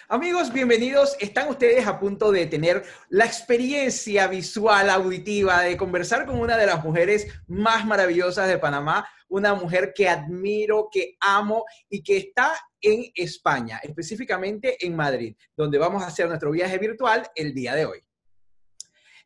Amigos, bienvenidos. Están ustedes a punto de tener la experiencia visual, auditiva, de conversar con una de las mujeres más maravillosas de Panamá, una mujer que admiro, que amo y que está en España, específicamente en Madrid, donde vamos a hacer nuestro viaje virtual el día de hoy.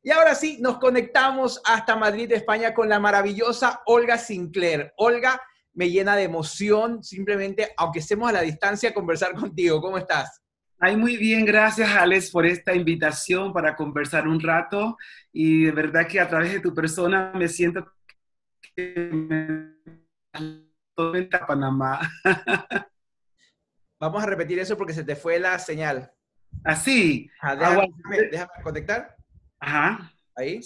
Y ahora sí, nos conectamos hasta Madrid, España, con la maravillosa Olga Sinclair. Olga, me llena de emoción simplemente, aunque estemos a la distancia, conversar contigo. ¿Cómo estás? Ay, muy bien, gracias Alex por esta invitación para conversar un rato y de verdad que a través de tu persona me siento que me a Panamá. Vamos a repetir eso porque se te fue la señal. Así, Ajá, agua. déjame conectar. Ajá. Ahí.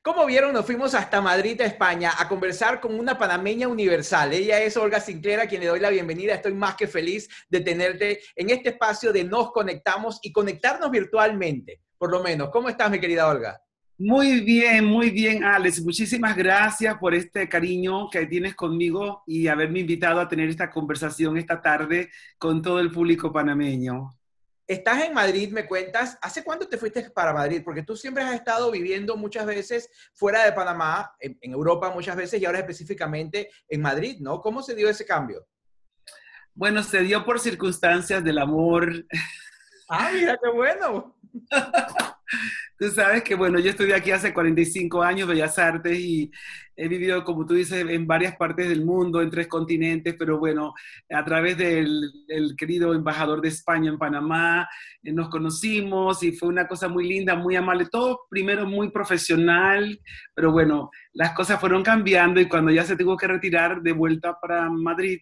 Como vieron, nos fuimos hasta Madrid, España, a conversar con una panameña universal. Ella es Olga Sinclair, a quien le doy la bienvenida. Estoy más que feliz de tenerte en este espacio de Nos Conectamos y conectarnos virtualmente, por lo menos. ¿Cómo estás, mi querida Olga? Muy bien, Alex. Muchísimas gracias por este cariño que tienes conmigo y haberme invitado a tener esta conversación esta tarde con todo el público panameño. Estás en Madrid, me cuentas. ¿Hace cuánto te fuiste para Madrid? Porque tú siempre has estado viviendo muchas veces fuera de Panamá, en Europa muchas veces, y ahora específicamente en Madrid, ¿no? ¿Cómo se dio ese cambio? Bueno, se dio por circunstancias del amor. Ah, mira, qué bueno. Tú sabes que, bueno, yo estudié aquí hace 45 años, Bellas Artes, y he vivido, como tú dices, en varias partes del mundo, en 3 continentes, pero bueno, a través del querido embajador de España en Panamá, nos conocimos y fue una cosa muy linda, muy amable, todo primero muy profesional, pero bueno, las cosas fueron cambiando y cuando ya se tuvo que retirar de vuelta para Madrid,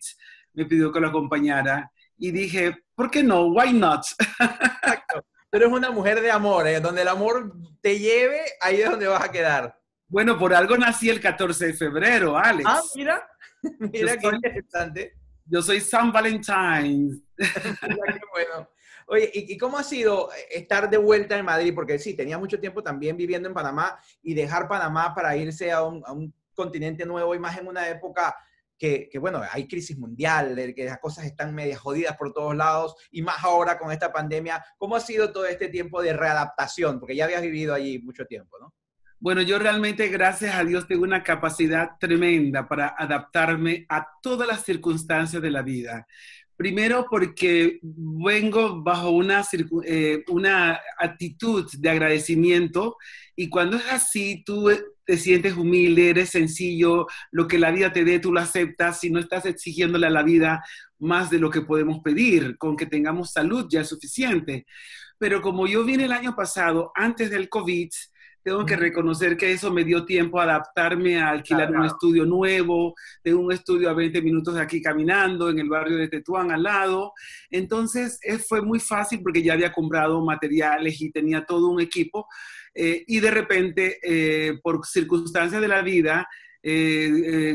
me pidió que lo acompañara. Y dije, ¿por qué no? Why not? Exacto. Tú eres una mujer de amor, ¿eh? Donde el amor te lleve, ahí es donde vas a quedar. Bueno, por algo nací el 14 de febrero, Ah, Alex. mira, Yo mira qué soy, interesante. yo soy San Valentín. Mira qué bueno. Oye, ¿y cómo ha sido estar de vuelta en Madrid? Porque sí, tenía mucho tiempo también viviendo en Panamá y dejar Panamá para irse a un continente nuevo y más en una época bueno, hay crisis mundial, que las cosas están medio jodidas por todos lados y más ahora con esta pandemia. ¿Cómo ha sido todo este tiempo de readaptación? Porque ya habías vivido allí mucho tiempo, ¿no? Bueno, yo realmente, gracias a Dios, tengo una capacidad tremenda para adaptarme a todas las circunstancias de la vida. Primero porque vengo bajo una actitud de agradecimiento y cuando es así, tú te sientes humilde, eres sencillo, lo que la vida te dé, tú lo aceptas y no estás exigiéndole a la vida más de lo que podemos pedir, con que tengamos salud ya es suficiente. Pero como yo vine el año pasado, antes del COVID, tengo que reconocer que eso me dio tiempo a adaptarme a alquilar un estudio nuevo. Tengo un estudio a 20 minutos de aquí caminando, en el barrio de Tetuán al lado. Entonces fue muy fácil porque ya había comprado materiales y tenía todo un equipo. Y de repente, por circunstancias de la vida,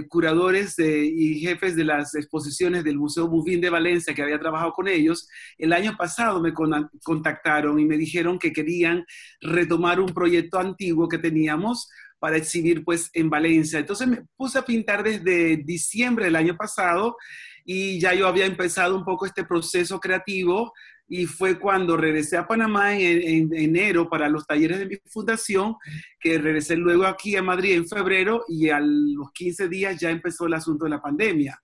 curadores y jefes de las exposiciones del Museo Bouvín de Valencia, que había trabajado con ellos, el año pasado me contactaron y me dijeron que querían retomar un proyecto antiguo que teníamos para exhibir pues en Valencia. Entonces me puse a pintar desde diciembre del año pasado y ya yo había empezado un poco este proceso creativo y fue cuando regresé a Panamá en enero para los talleres de mi fundación, que regresé luego aquí a Madrid en febrero y a los 15 días ya empezó el asunto de la pandemia.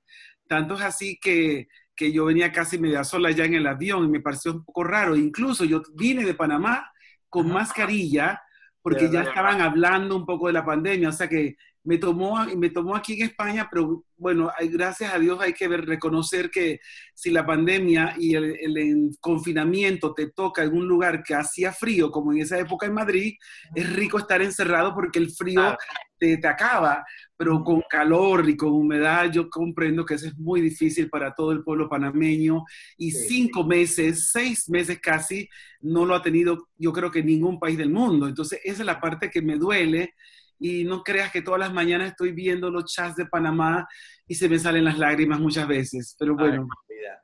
Tanto es así que yo venía casi media sola ya en el avión y me pareció un poco raro. Incluso yo vine de Panamá con Ajá. mascarilla De porque ya verdad. estaban hablando un poco de la pandemia, o sea que me tomó aquí en España, pero bueno, gracias a Dios hay que reconocer que si la pandemia y el confinamiento te toca en un lugar que hacía frío, como en esa época en Madrid, es rico estar encerrado porque el frío Claro. te acaba, pero con calor y con humedad yo comprendo que eso es muy difícil para todo el pueblo panameño y Sí. 5 meses, 6 meses casi, no lo ha tenido yo creo que ningún país del mundo. Entonces esa es la parte que me duele y no creas que todas las mañanas estoy viendo los chats de Panamá y se me salen las lágrimas muchas veces, pero Ay, bueno, vida.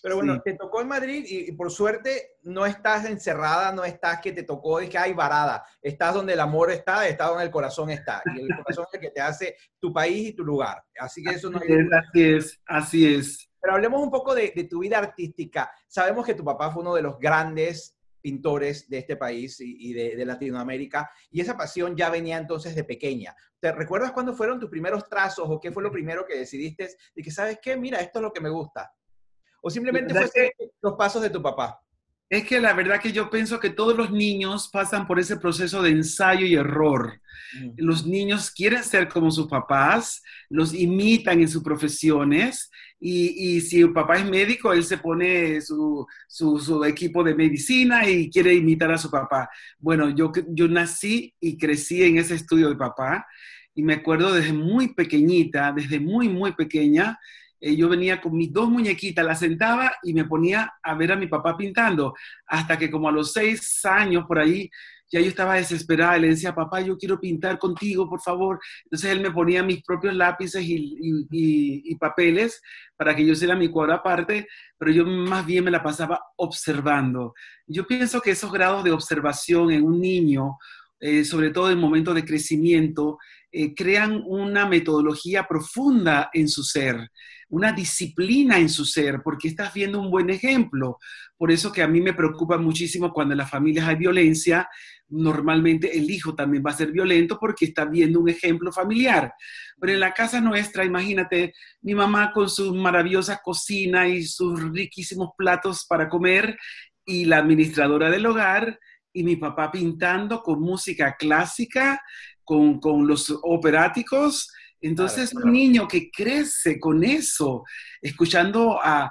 Pero bueno, sí. te tocó en Madrid y por suerte no estás encerrada, no estás que te tocó, es que hay varada. Estás donde el amor está, estás donde el corazón está. Y el corazón es el que te hace tu país y tu lugar. Así que eso no hay ninguna. Así es, así es. Pero hablemos un poco de tu vida artística. Sabemos que tu papá fue uno de los grandes pintores de este país y de Latinoamérica, y esa pasión ya venía entonces de pequeña. ¿Te recuerdas cuándo fueron tus primeros trazos o qué fue lo primero que decidiste de que, sabes qué, mira, esto es lo que me gusta? ¿O La simplemente verdad fue que los pasos de tu papá? Es que la verdad que yo pienso que todos los niños pasan por ese proceso de ensayo y error. Mm. Los niños quieren ser como sus papás, los imitan en sus profesiones y si el papá es médico, él se pone su equipo de medicina y quiere imitar a su papá. Bueno, yo nací y crecí en ese estudio de papá y me acuerdo desde muy pequeñita, desde muy, muy pequeña, yo venía con mis dos muñequitas, las sentaba y me ponía a ver a mi papá pintando, hasta que como a los 6 años por ahí, ya yo estaba desesperada y le decía, papá, yo quiero pintar contigo, por favor. Entonces él me ponía mis propios lápices y papeles para que yo hiciera mi cuadro aparte, pero yo más bien me la pasaba observando. Yo pienso que esos grados de observación en un niño, sobre todo en momentos de crecimiento, crean una metodología profunda en su ser, una disciplina en su ser, porque estás viendo un buen ejemplo. Por eso que a mí me preocupa muchísimo cuando en las familias hay violencia, normalmente el hijo también va a ser violento porque está viendo un ejemplo familiar. Pero en la casa nuestra, imagínate, mi mamá con su maravillosa cocina y sus riquísimos platos para comer y la administradora del hogar y mi papá pintando con música clásica, con los operáticos. Claro, Entonces, un niño que crece con eso, escuchando a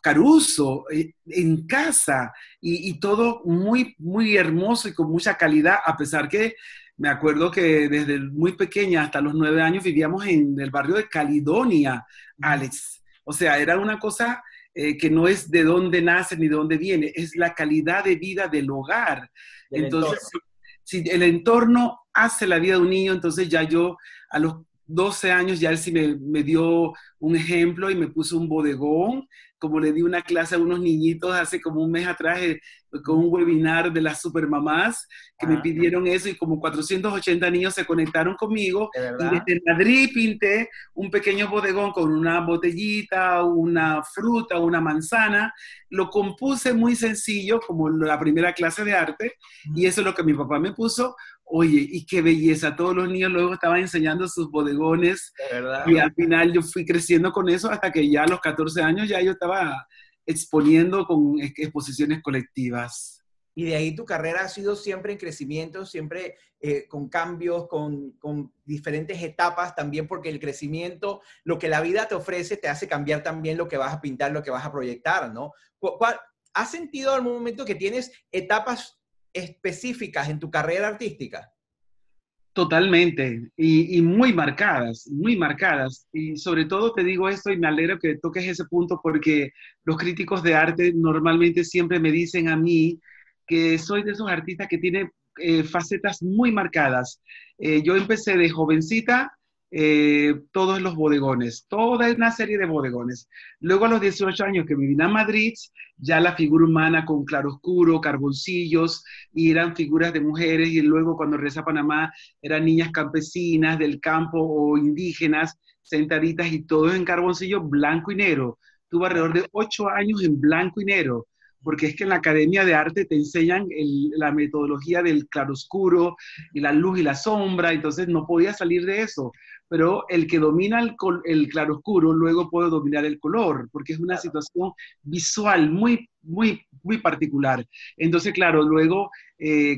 Caruso en casa y todo muy, muy hermoso y con mucha calidad, a pesar que me acuerdo que desde muy pequeña hasta los 9 años vivíamos en el barrio de Caledonia, Alex. O sea, era una cosa que no es de dónde nace ni de dónde viene, es la calidad de vida del hogar. del Entonces, entorno. si el entorno hace la vida de un niño, entonces ya yo a los 12 años ya él sí me dio un ejemplo y me puso un bodegón, como le di una clase a unos niñitos hace como un mes atrás con un webinar de las supermamás que me Ajá, pidieron eso y como 480 niños se conectaron conmigo ¿de y verdad? desde Madrid pinté un pequeño bodegón con una botellita, una fruta, una manzana. Lo compuse muy sencillo como la primera clase de arte y eso es lo que mi papá me puso. Oye, y qué belleza, todos los niños luego estaban enseñando sus bodegones ¿De verdad? y al final yo fui creciendo con eso hasta que ya a los 14 años ya yo estaba exponiendo con exposiciones colectivas. Y de ahí tu carrera ha sido siempre en crecimiento, siempre con cambios, con diferentes etapas también, porque el crecimiento, lo que la vida te ofrece, te hace cambiar también lo que vas a pintar, lo que vas a proyectar, ¿no? ¿Has sentido algún momento que tienes etapas específicas en tu carrera artística? Totalmente, y muy marcadas, muy marcadas. Y sobre todo te digo esto y me alegro que toques ese punto porque los críticos de arte normalmente siempre me dicen a mí que soy de esos artistas que tienen facetas muy marcadas. Yo empecé de jovencita, todos los bodegones, toda una serie de bodegones. Luego a los 18 años que me vine a Madrid, ya la figura humana con claroscuro, carboncillos, y eran figuras de mujeres, y luego cuando regresé a Panamá, eran niñas campesinas del campo o indígenas, sentaditas y todo en carboncillo blanco y negro. Tuve alrededor de 8 años en blanco y negro, porque es que en la Academia de Arte te enseñan la metodología del claroscuro y la luz y la sombra, entonces no podía salir de eso. Pero el que domina el claroscuro luego puede dominar el color, porque es una Claro. situación visual muy, muy, muy particular. Entonces, claro, luego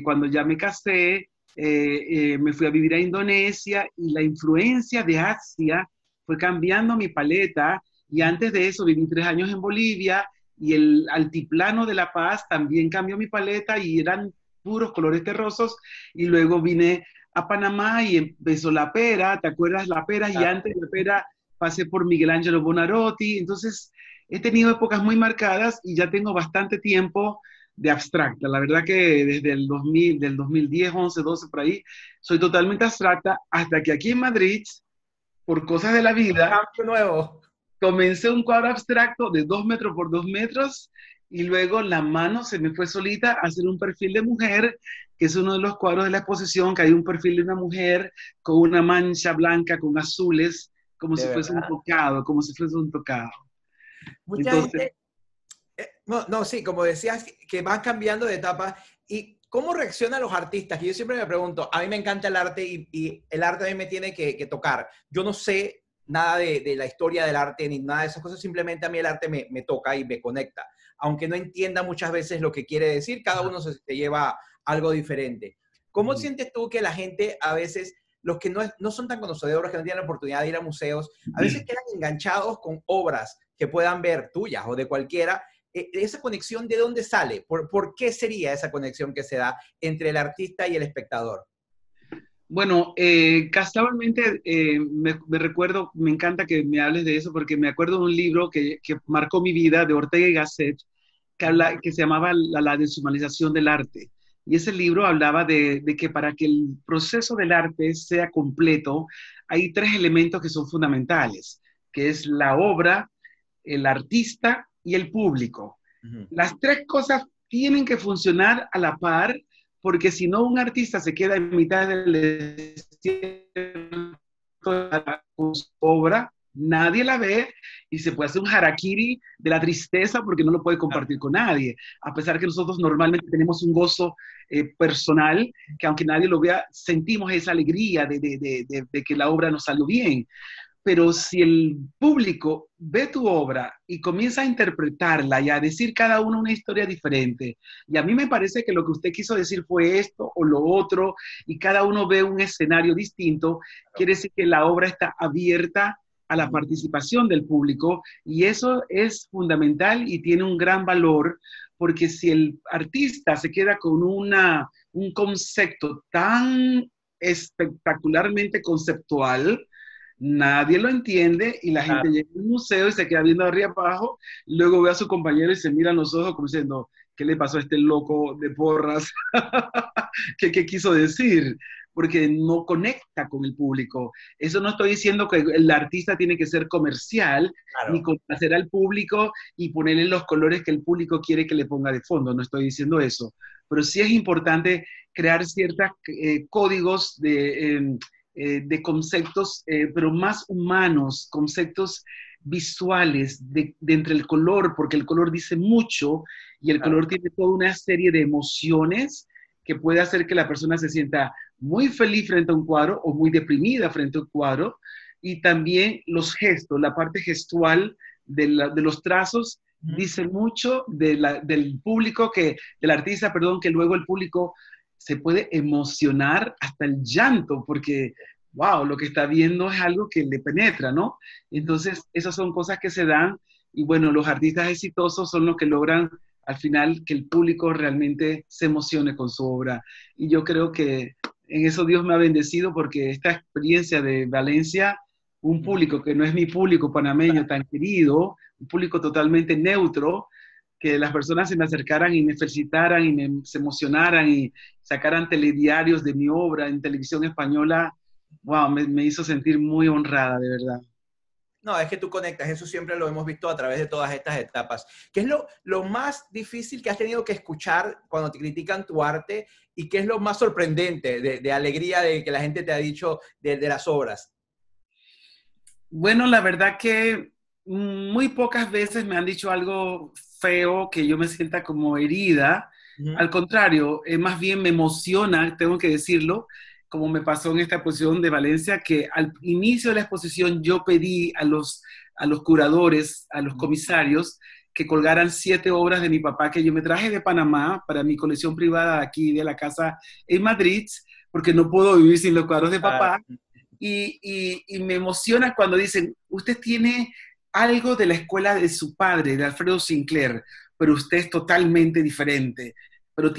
cuando ya me casé, me fui a vivir a Indonesia y la influencia de Asia fue cambiando mi paleta y antes de eso viví 3 años en Bolivia y el altiplano de La Paz también cambió mi paleta y eran puros colores terrosos y luego vine a Panamá y empezó la pera, ¿te acuerdas la pera? Y Claro. antes de la pera pasé por Miguel Ángelo Bonarotti, entonces he tenido épocas muy marcadas y ya tengo bastante tiempo de abstracta. La verdad que desde el 2000, del 2010, 11, 12 por ahí, soy totalmente abstracta hasta que aquí en Madrid, por cosas de la vida, Cambio nuevo. comencé un cuadro abstracto de 2 metros por 2 metros y luego la mano se me fue solita a hacer un perfil de mujer, que es uno de los cuadros de la exposición, que hay un perfil de una mujer con una mancha blanca, con azules, como De si fuese un verdad. tocado, como si fuese un tocado. Mucha Entonces, gente, no, no, sí, como decías, que van cambiando de etapa. ¿Y cómo reaccionan los artistas? Que yo siempre me pregunto, a mí me encanta el arte y el arte a mí me tiene que tocar. Yo no sé nada de la historia del arte ni nada de esas cosas, simplemente a mí el arte me toca y me conecta. Aunque no entienda muchas veces lo que quiere decir, cada uno se lleva algo diferente. ¿Cómo ujú. sientes tú que la gente a veces, los que no son tan conocedores, que no tienen la oportunidad de ir a museos, a veces quedan enganchados con obras que puedan ver tuyas o de cualquiera? Esa conexión, ¿de dónde sale? ¿Por qué sería esa conexión que se da entre el artista y el espectador? Bueno, casualmente me recuerdo, me encanta que me hables de eso porque me acuerdo de un libro que marcó mi vida de Ortega y Gasset que se llamaba la deshumanización del arte. Y ese libro hablaba de que para que el proceso del arte sea completo, hay tres elementos que son fundamentales, que es la obra, el artista y el público. Ujú. Las tres cosas tienen que funcionar a la par, porque si no, un artista se queda en mitad del desierto con su obra, nadie la ve y se puede hacer un harakiri de la tristeza porque no lo puede Claro. compartir con nadie. A pesar que nosotros normalmente tenemos un gozo personal, que aunque nadie lo vea, sentimos esa alegría de que la obra nos salió bien. Pero si el público ve tu obra y comienza a interpretarla y a decir cada uno una historia diferente, y a mí me parece que lo que usted quiso decir fue esto o lo otro, y cada uno ve un escenario distinto, quiere decir que la obra está abierta a la participación del público, y eso es fundamental y tiene un gran valor, porque si el artista se queda con un concepto tan espectacularmente conceptual, nadie lo entiende y la gente Claro. llega al museo y se queda viendo arriba abajo, luego ve a su compañero y se mira en los ojos como diciendo, ¿qué le pasó a este loco de porras? ¿Qué quiso decir? Porque no conecta con el público. Eso no estoy diciendo que el artista tiene que ser comercial, ni Claro. complacer al público y ponerle los colores que el público quiere que le ponga de fondo, no estoy diciendo eso. Pero sí es importante crear ciertos códigos de conceptos, pero más humanos, conceptos visuales de entre el color, porque el color dice mucho y el Claro. color tiene toda una serie de emociones que puede hacer que la persona se sienta muy feliz frente a un cuadro o muy deprimida frente a un cuadro. Y también los gestos, la parte gestual de los trazos Ujú. dice mucho del público, del artista, perdón, que luego el público se puede emocionar hasta el llanto, porque, wow, lo que está viendo es algo que le penetra, ¿no? Entonces, esas son cosas que se dan y bueno, los artistas exitosos son los que logran al final que el público realmente se emocione con su obra. Y yo creo que en eso Dios me ha bendecido porque esta experiencia de Valencia, un Ujú. público que no es mi público panameño tan querido, un público totalmente neutro, que las personas se me acercaran y me felicitaran y se emocionaran y sacaran telediarios de mi obra en televisión española, wow, me hizo sentir muy honrada, de verdad. No, es que tú conectas, eso siempre lo hemos visto a través de todas estas etapas. ¿Qué es lo más difícil que has tenido que escuchar cuando te critican tu arte y qué es lo más sorprendente de alegría de que la gente te ha dicho de las obras? Bueno, la verdad que muy pocas veces me han dicho algo feo que yo me sienta como herida. Ujú. Al contrario, más bien me emociona, tengo que decirlo, como me pasó en esta exposición de Valencia, que al inicio de la exposición yo pedí a los curadores, a los comisarios, que colgaran 7 obras de mi papá que yo me traje de Panamá para mi colección privada aquí de la casa en Madrid, porque no puedo vivir sin los cuadros de Claro. papá y me emociona cuando dicen, usted tiene algo de la escuela de su padre, de Alfredo Sinclair, pero usted es totalmente diferente, pero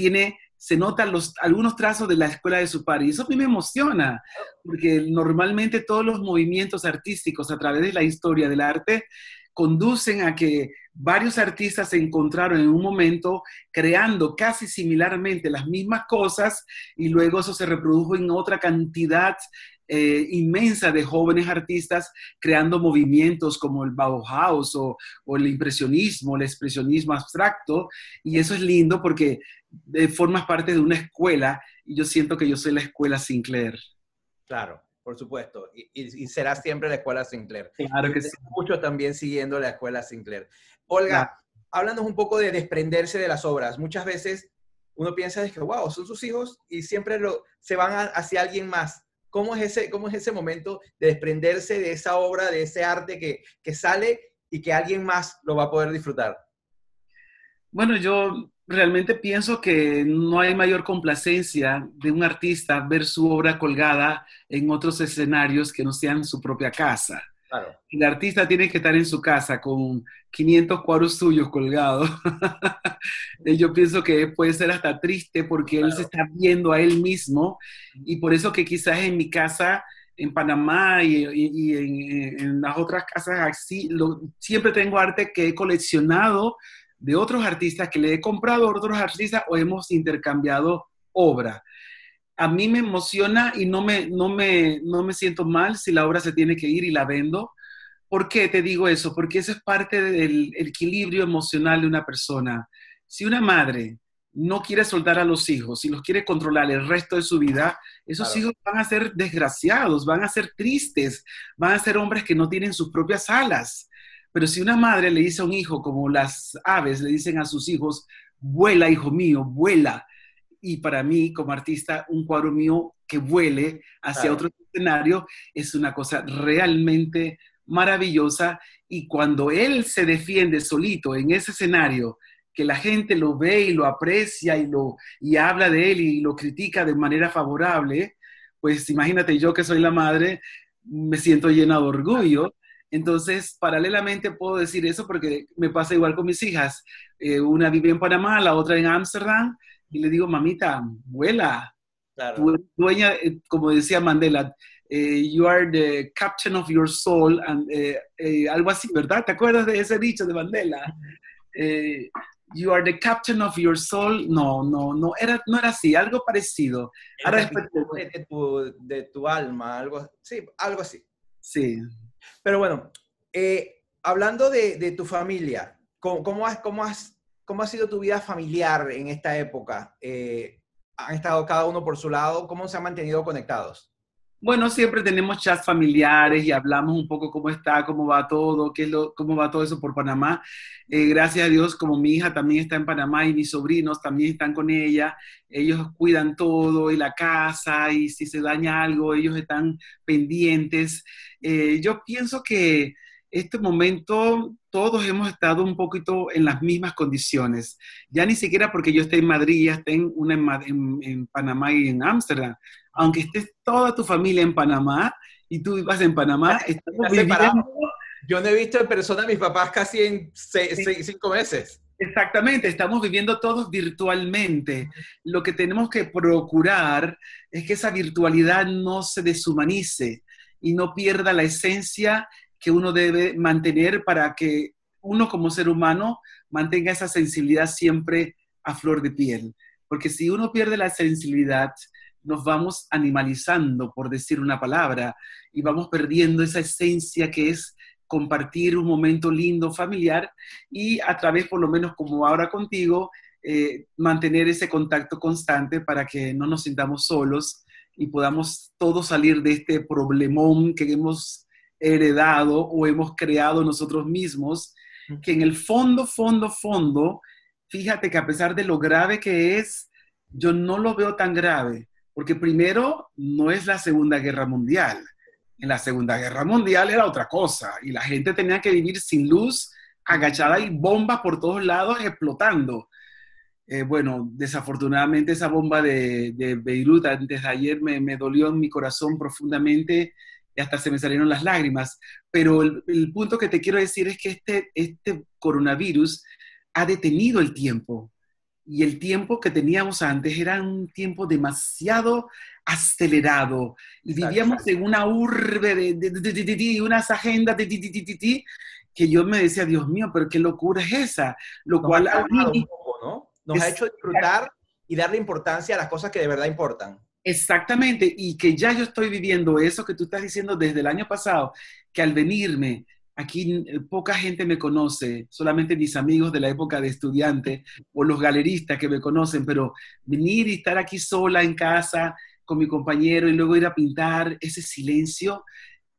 se notan algunos trazos de la escuela de su padre. Y eso a mí me emociona, porque normalmente todos los movimientos artísticos a través de la historia del arte conducen a que varios artistas se encontraron en un momento creando casi similarmente las mismas cosas y luego eso se reprodujo en otra cantidad inmensa de jóvenes artistas creando movimientos como el Bauhaus o el impresionismo, el expresionismo abstracto, y eso es lindo porque formas parte de una escuela y yo siento que yo soy la escuela Sinclair. Claro, por supuesto. Y será siempre la Escuela Sinclair. Claro Y que sí. mucho también siguiendo la Escuela Sinclair. Claro. Olga, háblanos un poco de desprenderse de las obras. Muchas veces uno piensa de que, wow, son sus hijos y siempre se van hacia alguien más. Cómo es ese momento de desprenderse de esa obra, de ese arte que sale y que alguien más lo va a poder disfrutar? Bueno, yo realmente pienso que no hay mayor complacencia de un artista ver su obra colgada en otros escenarios que no sean su propia casa. Claro, El artista tiene que estar en su casa con 500 cuadros suyos colgados. Yo pienso que puede ser hasta triste porque él se claro, está viendo a él mismo y por eso que quizás en mi casa, en Panamá y en las otras casas así, siempre tengo arte que he coleccionado de otros artistas que le he comprado a otros artistas o hemos intercambiado obra. A mí me emociona y no me siento mal si la obra se tiene que ir y la vendo. ¿Por qué te digo eso? Porque eso es parte del equilibrio emocional de una persona. Si una madre no quiere soltar a los hijos y los quiere controlar el resto de su vida, esos claro. hijos van a ser desgraciados, van a ser tristes, van a ser hombres que no tienen sus propias alas. Pero si una madre le dice a un hijo, como las aves le dicen a sus hijos, vuela, hijo mío, vuela. Y para mí, como artista, un cuadro mío que vuele hacia Claro. otro escenario es una cosa realmente maravillosa. Y cuando él se defiende solito en ese escenario, que la gente lo ve y lo aprecia y habla de él y lo critica de manera favorable, pues imagínate yo que soy la madre, me siento llena de orgullo. Entonces, paralelamente puedo decir eso porque me pasa igual con mis hijas. Una vive en Panamá, la otra en Ámsterdam, y le digo, mamita, vuela, tú Claro. eres dueña, como decía Mandela, you are the captain of your soul, and, algo así, ¿verdad? ¿Te acuerdas de ese dicho de Mandela? Eh, you are the captain of your soul. No era así, algo parecido. El Ahora después, capitán de tu alma, algo, sí, algo así. sí. Pero bueno, hablando de tu familia, ¿cómo ha sido tu vida familiar en esta época? ¿Han estado cada uno por su lado? ¿Cómo se han mantenido conectados? Bueno, siempre tenemos chats familiares y hablamos un poco cómo está, cómo va todo, cómo va todo eso por Panamá. Gracias a Dios, como mi hija también está en Panamá y mis sobrinos también están con ella, ellos cuidan todo y la casa y si se daña algo, ellos están pendientes. Yo pienso que este momento todos hemos estado un poquito en las mismas condiciones. Ya ni siquiera porque yo esté en Madrid, ya esté en Panamá y en Ámsterdam, aunque estés toda tu familia en Panamá y tú vivas en Panamá, estamos Está viviendo. separado. Yo no he visto en persona a mis papás casi en 5 meses. Exactamente, estamos viviendo todos virtualmente. Lo que tenemos que procurar es que esa virtualidad no se deshumanice y no pierda la esencia que uno debe mantener para que uno como ser humano mantenga esa sensibilidad siempre a flor de piel. Porque si uno pierde la sensibilidad, nos vamos animalizando, por decir una palabra, y vamos perdiendo esa esencia que es compartir un momento lindo familiar y a través, por lo menos como ahora contigo, mantener ese contacto constante para que no nos sintamos solos y podamos todos salir de este problemón que hemos heredado o hemos creado nosotros mismos, que en el fondo, fíjate que a pesar de lo grave que es, yo no lo veo tan grave, porque primero no es la Segunda Guerra Mundial. En la Segunda Guerra Mundial era otra cosa y la gente tenía que vivir sin luz, agachada y bombas por todos lados explotando. Bueno, desafortunadamente esa bomba de Beirut antes de ayer me dolió en mi corazón profundamente y hasta se me salieron las lágrimas. Pero el punto que te quiero decir es que este coronavirus ha detenido el tiempo. Y el tiempo que teníamos antes era un tiempo demasiado acelerado. Y Exacto. vivíamos en una urbe unas agendas que yo me decía, Dios mío, pero qué locura es esa. Lo Nos ha cual a calmado un mí poco, ¿no? Nos ha es hecho disfrutar y darle importancia a las cosas que de verdad importan. exactamente, y que ya yo estoy viviendo eso que tú estás diciendo desde el año pasado, que al venirme, aquí poca gente me conoce, solamente mis amigos de la época de estudiante o los galeristas que me conocen, pero venir y estar aquí sola en casa con mi compañero y luego ir a pintar ese silencio.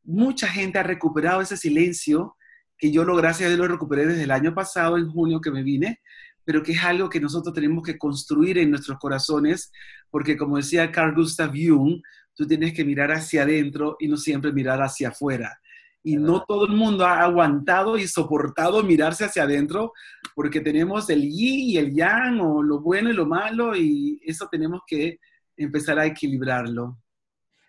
Mucha gente ha recuperado ese silencio, que yo, gracias a Dios, lo recuperé desde el año pasado, en junio que me vine, pero que es algo que nosotros tenemos que construir en nuestros corazones, porque como decía Carl Gustav Jung, tú tienes que mirar hacia adentro y no siempre mirar hacia afuera. Y no todo el mundo ha aguantado y soportado mirarse hacia adentro, porque tenemos el yin y el yang, o lo bueno y lo malo, y eso tenemos que empezar a equilibrarlo.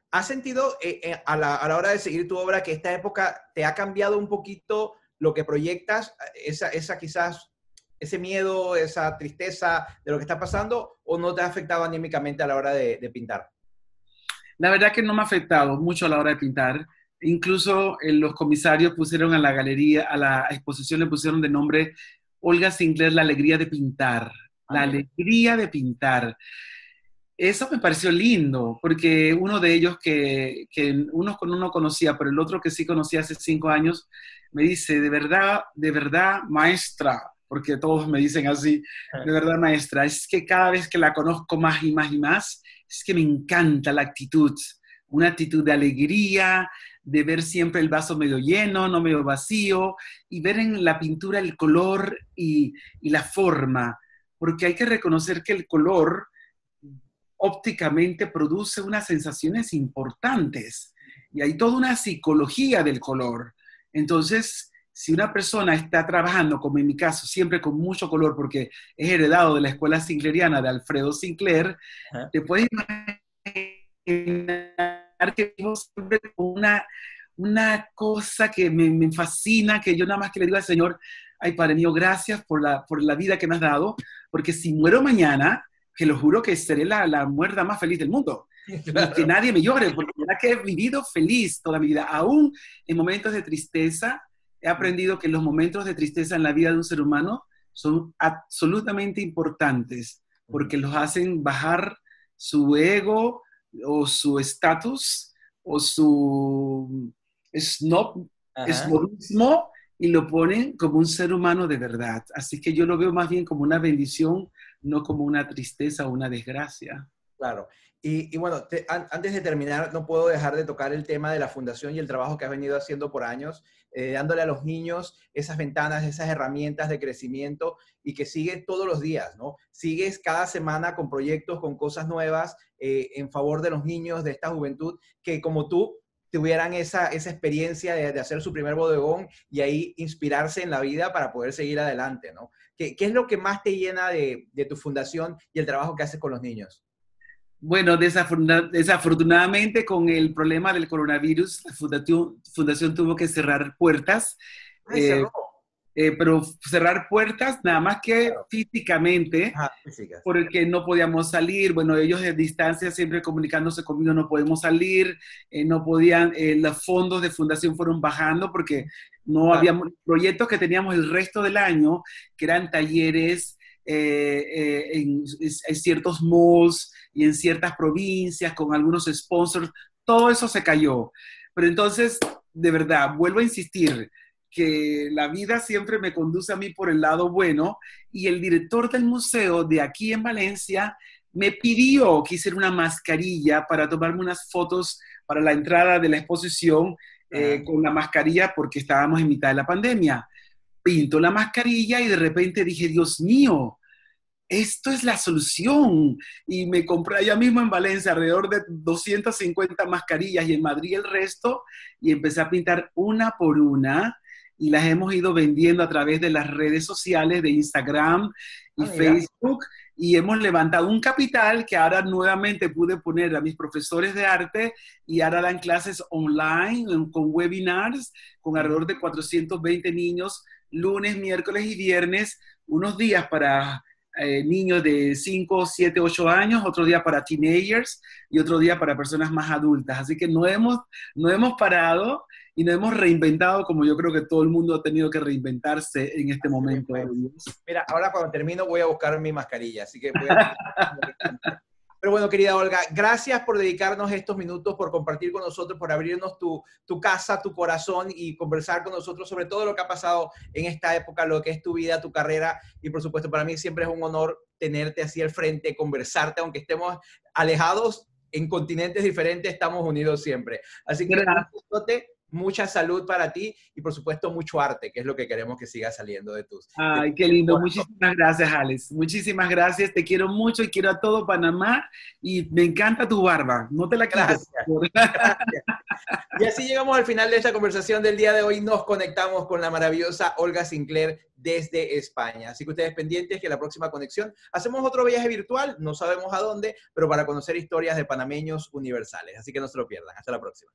¿Has sentido a la hora de seguir tu obra que esta época te ha cambiado un poquito lo que proyectas, esa quizás, ese miedo, esa tristeza de lo que está pasando, o no te ha afectado anímicamente a la hora de pintar? La verdad que no me ha afectado mucho a la hora de pintar. Incluso los comisarios pusieron a la galería, a la exposición le pusieron de nombre Olga Sinclair, la alegría de pintar. La alegría de pintar. Eso me pareció lindo, porque uno de ellos que uno conocía, pero el otro que sí conocía hace 5 años, me dice, de verdad, maestra, porque todos me dicen así, de verdad, maestra, es que cada vez que la conozco más y más y más, es que me encanta la actitud, una actitud de alegría, de ver siempre el vaso medio lleno, no medio vacío, y ver en la pintura el color y la forma, porque hay que reconocer que el color ópticamente produce unas sensaciones importantes y hay toda una psicología del color. Entonces, si una persona está trabajando, como en mi caso, siempre con mucho color, porque es heredado de la escuela sinclairiana de Alfredo Sinclair, te puedes imaginar que vivo siempre con una cosa que me fascina, que yo nada más que le digo al Señor, ay, Padre mío, gracias por la vida que me has dado, porque si muero mañana, que lo juro que seré la muerta más feliz del mundo. Claro. Y que nadie me llore, porque la verdad que he vivido feliz toda mi vida. Aún en momentos de tristeza, he aprendido que los momentos de tristeza en la vida de un ser humano son absolutamente importantes, porque los hacen bajar su ego o su estatus o su snobismo y lo ponen como un ser humano de verdad. Así que yo lo veo más bien como una bendición, no como una tristeza o una desgracia. Claro. Y bueno, antes de terminar, no puedo dejar de tocar el tema de la fundación y el trabajo que has venido haciendo por años, dándole a los niños esas ventanas, esas herramientas de crecimiento y que sigues todos los días, ¿no? Sigues cada semana con proyectos, con cosas nuevas en favor de los niños, de esta juventud, que como tú tuvieran esa experiencia de hacer su primer bodegón y ahí inspirarse en la vida para poder seguir adelante, ¿no? ¿Qué es lo que más te llena de tu fundación y el trabajo que haces con los niños? Bueno, desafortunadamente con el problema del coronavirus, la fundación tuvo que cerrar puertas. Cerró. Pero cerrar puertas nada más que físicamente, porque no podíamos salir. Bueno, ellos de distancia siempre comunicándose conmigo, no podemos salir, no podían, los fondos de fundación fueron bajando porque no había proyectos que teníamos el resto del año, que eran talleres en ciertos malls y en ciertas provincias con algunos sponsors, todo eso se cayó. Pero entonces, de verdad, vuelvo a insistir, que la vida siempre me conduce a mí por el lado bueno, y el director del museo de aquí en Valencia me pidió que hiciera una mascarilla para tomarme unas fotos para la entrada de la exposición con la mascarilla porque estábamos en mitad de la pandemia. Pinto la mascarilla y de repente dije, Dios mío, esto es la solución. Y me compré allá mismo en Valencia alrededor de 250 mascarillas y en Madrid el resto, y empecé a pintar una por una. Y las hemos ido vendiendo a través de las redes sociales de Instagram y Facebook, y hemos levantado un capital que ahora nuevamente pude poner a mis profesores de arte, y ahora dan clases online con webinars con alrededor de 420 niños, lunes, miércoles y viernes, unos días para niños de 5, 7, 8 años, otro día para teenagers y otro día para personas más adultas. Así que no hemos parado y nos hemos reinventado como yo creo que todo el mundo ha tenido que reinventarse en este momento. Mira, ahora cuando termino voy a buscar mi mascarilla, así que voy a... Pero bueno, querida Olga, gracias por dedicarnos estos minutos, por compartir con nosotros, por abrirnos tu casa, tu corazón y conversar con nosotros sobre todo lo que ha pasado en esta época, lo que es tu vida, tu carrera. Y por supuesto, para mí siempre es un honor tenerte así al frente, conversarte, aunque estemos alejados en continentes diferentes estamos unidos siempre. Así que un besote, mucha salud para ti y por supuesto mucho arte, que es lo que queremos que siga saliendo de tus... Ay, qué lindo. Muchísimas gracias, Alex. Muchísimas gracias. Te quiero mucho y quiero a todo Panamá. Y me encanta tu barba. No te la quites. Gracias. Y así llegamos al final de esta conversación del día de hoy. Nos conectamos con la maravillosa Olga Sinclair desde España. Así que ustedes pendientes que la próxima conexión hacemos otro viaje virtual, no sabemos a dónde, pero para conocer historias de panameños universales. Así que no se lo pierdan. Hasta la próxima.